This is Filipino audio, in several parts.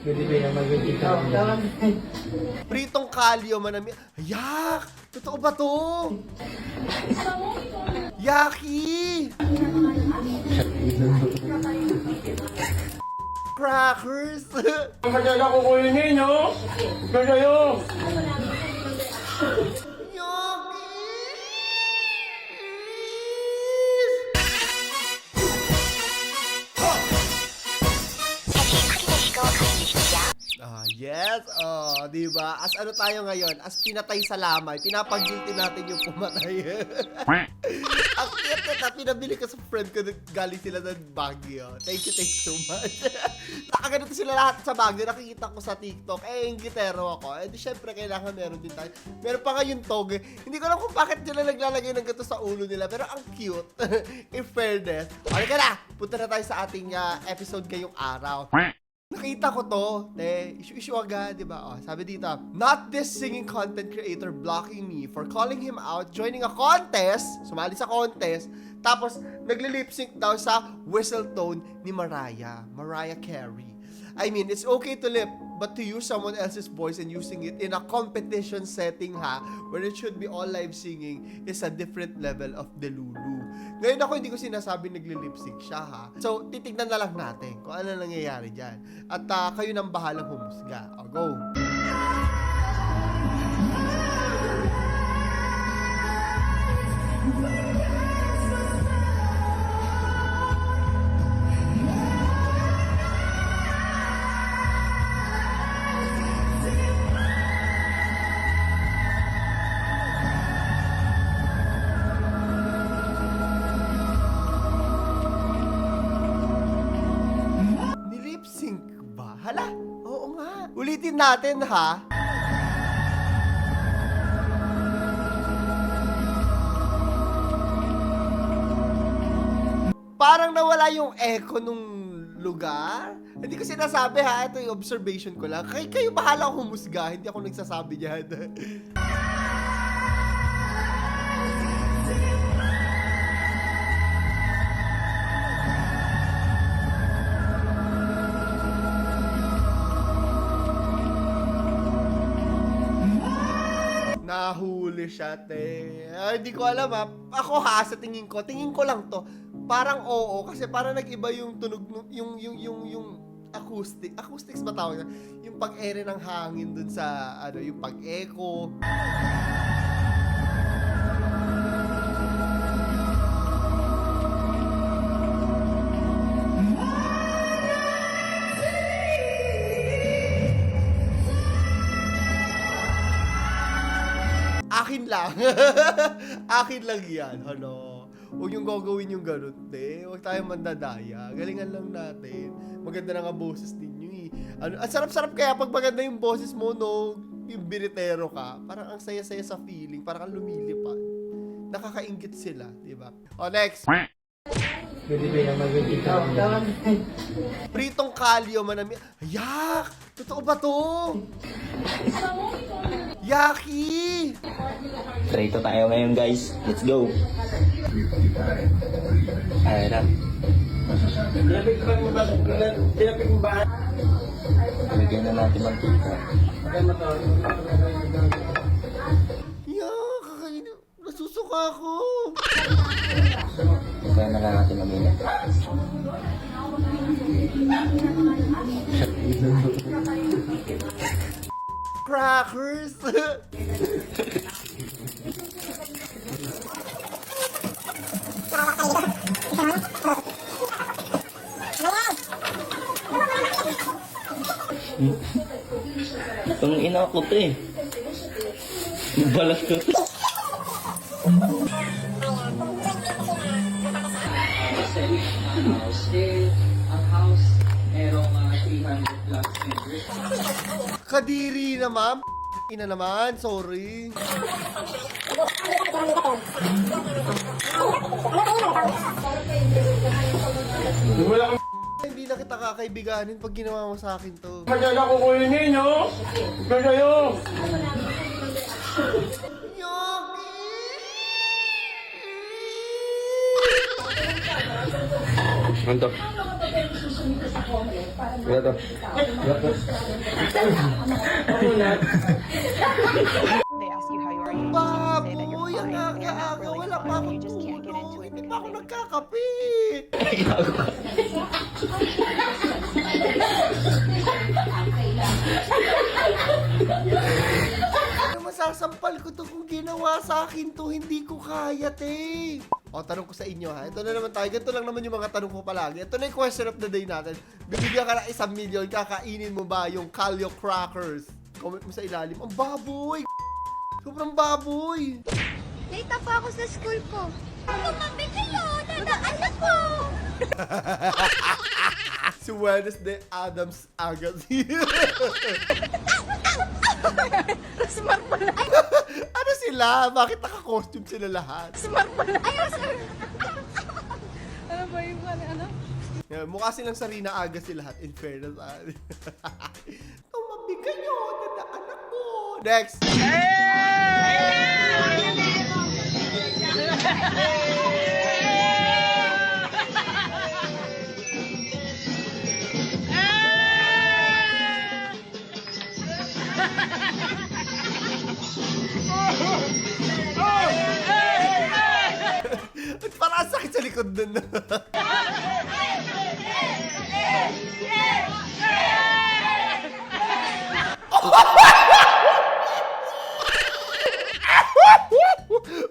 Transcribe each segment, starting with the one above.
Pwede ba yung mag-ibig ka? Pritong kalyo manami. Yak! Totoo ba to? Yaki! Crackers! Magkala ko kunin, no? Kayo! Yes, di ba? As ano tayo ngayon? As pinatay sa lamay. Pinapag-guilty natin yung pumatay. Ang cute na pinabili ko sa friend ko, galing sila ng Baguio. Thank you so much. Nakaganito sila lahat sa Baguio. Nakikita ko sa TikTok. Yung gitero ako. Di syempre kailangan meron din tayo. Meron pa ngayon tog. Hindi ko alam kung bakit sila naglalagay ng gato sa ulo nila. Pero ang cute. In fairness. Halika na! Punta na tayo sa ating episode ngayong araw. Nakita ko to, issue agad, di ba? Sabi dito, not this singing content creator blocking me for calling him out, joining a contest, sumali sa contest, tapos nagli-lip-sync daw sa whistle tone ni Mariah Carey. I mean, it's okay to lip, but to use someone else's voice and using it in a competition setting where it should be all live singing is a different level of delulu. Ngayon ako hindi ko sinasabi nagli-lip-sync siya So, titignan na lang natin kung ano nangyayari dyan. At kayo nang bahalang humusga. Go! Nilip-sync ba? Hala, oo nga. Ulitin natin Parang nawala yung echo nung lugar. Hindi ko sinasabi ito yung observation ko lang. Kayo bahala humusga, hindi ako nagsasabi diyan. Nahuli siya, hindi ko alam Ako sa tingin ko lang to. Parang oo, kasi parang nag-iba yung tunog, yung acoustics ba tawag na? Yung pag-ere ng hangin dun sa, yung pag-echo. Akin lang. Akin lang yan. Huwag yung gagawin yung ganun, Huwag tayong mandadaya. Galingan lang natin. Maganda na nga boses ninyo, Ang sarap-sarap kaya pag maganda yung boses mo, no? Yung biritero ka. Parang ang saya-saya sa feeling. Parang kang lumilipad. Nakakaingit sila, di ba? Next. Pwede ba yung mag-ibig ka? Pritong kalyo manami. Yak! Totoo ba to? Yaki! Prito tayo ngayon, guys. Let's go. Ay na. Tinapik mo ba? Lagyan na natin mantika. Yak! Kakainin. Nasusuka ako. Lagyan na lang natin mamina. Crackers! Ang ina ko to Balas ko to. Ang house, merong 300 plus members. Kadiri naman. Ina naman, sorry. Wala kang Hindi na kita kakaibiganin pag ginawa mo sa akin to. magkala ko kunin, no? Kayo! Yaki! Ano to? They ask you how you are, you just say that you're Baboy, fine ang when you're not aga-aga, really wala pa fine. akong You just can't get into tulog. it Hindi because pa ako you're nagkakape. Masasampal ko to kung ginawa sa akin to, hindi ko kaya, te. O, tanong ko sa inyo, ha. Ito na naman tayo. Ganito lang naman yung mga tanong ko palagi. Ito na yung question of the day natin. Bibigyan ka ng 1 million, kakainin mo ba yung Calio Crackers? Comment mo sa ilalim. Ang baboy! Sobrang baboy! Late pa ako sa school ko. Tumabi kayo, nadaanan ko. Si Wednesday Adams Agassi. Smart pala. Ano sila? Bakit naka-costume sila lahat? Smart pala. Ayaw, sir. Ano ba yung ano? Yeah, mukha silang Sarina Agassi lahat, in fairness. Tumabi kayo, nadaanan ko. Next! Parang ang sakit sa likod dun.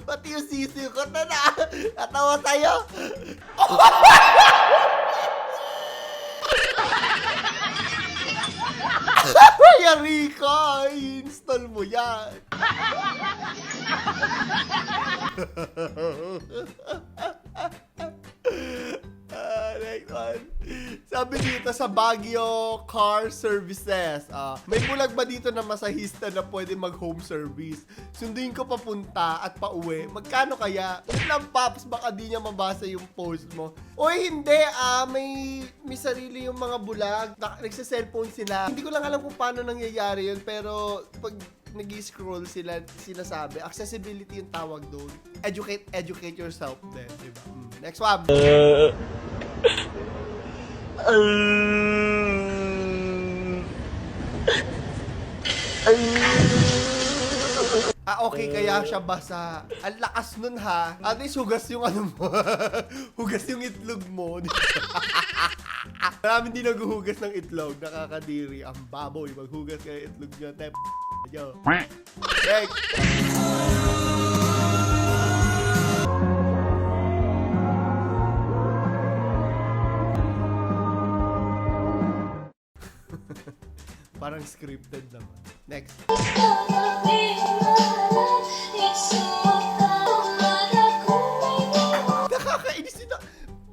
Pati yung sisi ko na natawa sa'yo. Yari ka, i-install mo yan. Next one. Sabi dito sa Baguio Car Services, may bulag ba dito na masahista na pwede mag-home service? Sunduin ko papunta at pauwi. Magkano kaya? Yun lang, Paps, baka di niya mabasa yung post mo. Oy, hindi. May sarili yung mga bulag. Nagsa-cellphone sila. Hindi ko lang alam kung paano nangyayari yun, pero pag nag-scroll sila, sinasabi, accessibility yung tawag doon. Educate yourself din, diba? Next one. Okay, kaya siya basa. Ang lakas nun, ha? At least hugas yung ano mo. Hugas yung itlog mo. Maraming di naghuhugas ng itlog. Nakakadiri. Ang baboy. Maghugas kayo itlog nyo. Yo. Next. Parang scripted naman. Next. Nakakainis yun.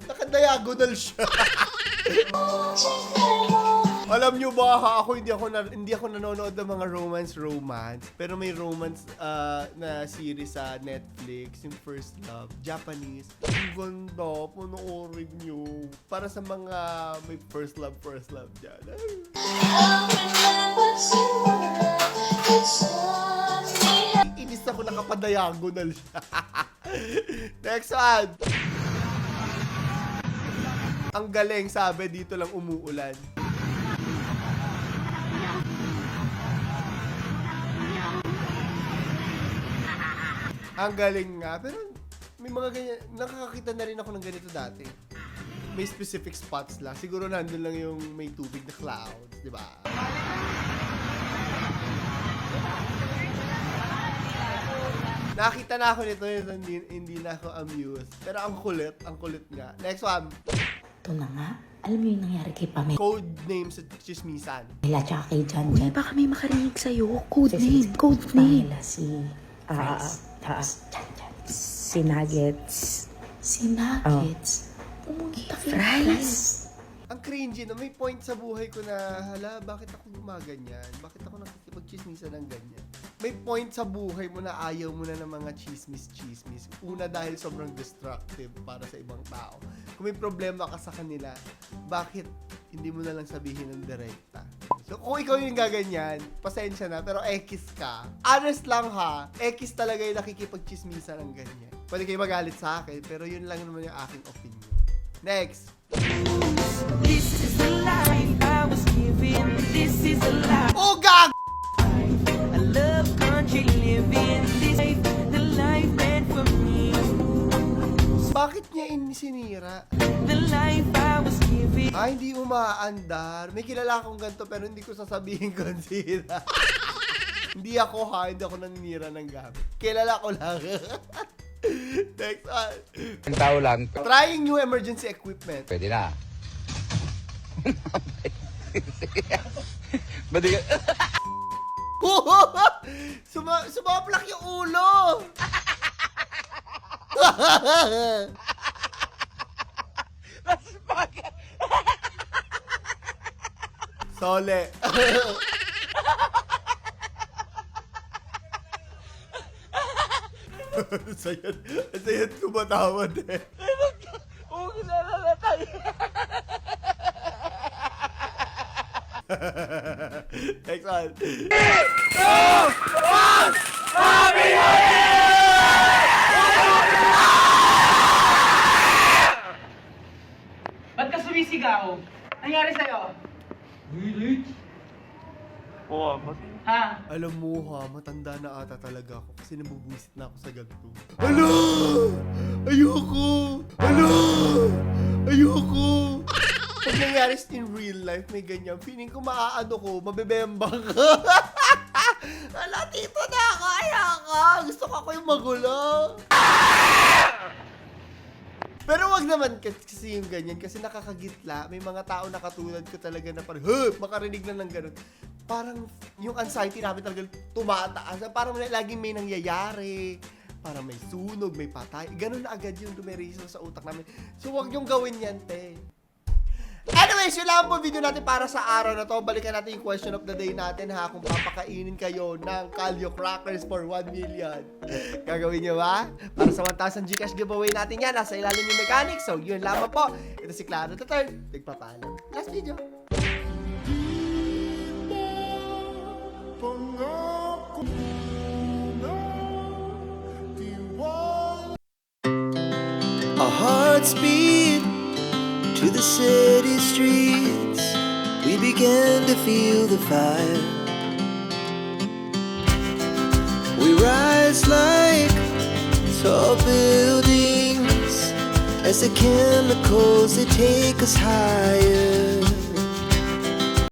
Naka-diagonal siya. Alam nyo ba, ako hindi ako nanonood ng mga romance, pero may romance na series sa Netflix, yung First Love, Japanese. Ang ganda, panoorin nyo. Para sa mga may first love dyan. Inis ako, nakapadiagonal siya. Next one. Ang galing, sabi dito lang umuulan. Ang galing nga, pero may mga ganyan, nakakakita na rin ako ng ganito dati. May specific spots lang. Siguro nandun lang yung may tubig na clouds, di ba? Nakita na ako nito, hindi na ako amused. Pero ang kulit nga. Next one. Ito na nga. Alam mo yung nangyari kay Pamela Code name sa chismisan. tsaka kay John Uy, John. baka may makarinig sa'yo. Code Si name, code name. Pamela, si Nuggets. Si Nuggets. Pumunta kay Fries. Ang cringy na may point sa buhay ko na, hala, bakit ako gumaganyan? Bakit ako nakikipag-chismisan ng ganyan? May point sa buhay mo na ayaw mo na ng mga chismis. Una dahil sobrang destructive para sa ibang tao. Kung may problema ka sa kanila, bakit hindi mo na lang sabihin ng direkta? So, kung ikaw yung gaganyan, pasensya na, pero X ka. Honest lang ha, X talaga yung nakikipag-chismisan ng ganyan. Pwede kayo magalit sa akin, pero yun lang naman yung aking opinion. Next! Oh, gag! Bakit niya sinira? Ay, hindi umaandar. May kilala akong ganito pero hindi ko sasabihin kung sino. Hindi ako hindi ako naninira ng gamit. Kilala ko lang. Next one. Ang tao lang, Trying new emergency equipment. pwede na. Badi ka. Sumaplak yung ulo. Sole. Sayad tumatawad eh. Next one. Ba't ka sumisigaw? Nangyari sa'yo? Ha? Alam mo ha, matanda na ata talaga ako kasi nabubuisit na ako sa ganito. Alo! Ayoko! Alo! Ayoko! Pag nangyari in real life, may ganyan. Feeling ko maaano ko, mabebembang ko. Ala, tito na ako! Ayoko! Gusto ko ako yung magulo. Pero wag naman kasi yung ganyan kasi nakakagitla. May mga tao na katulad ko talaga na parang, makarinig na ng ganun. Parang yung anxiety namin talaga tumataas. Parang laging may nangyayari. Parang may sunog, may patay. Ganun na agad yung dumireso sa utak namin. So wag yung gawin yan, te. Anyways, yun lang po video natin para sa araw na to. Balikan natin yung question of the day natin ha. Kung papakainin kayo ng Calio Crackers for 1 million. Gagawin nyo ba? Para sa 1,000 Gcash giveaway natin yan. Nasa ilalim yung mechanics. So yun lamang po. Ito si Claro the Third. Nagpapaalam. Last video. Our hearts beat to the city streets. We began to feel the fire. We rise like tall buildings as the chemicals they take us higher.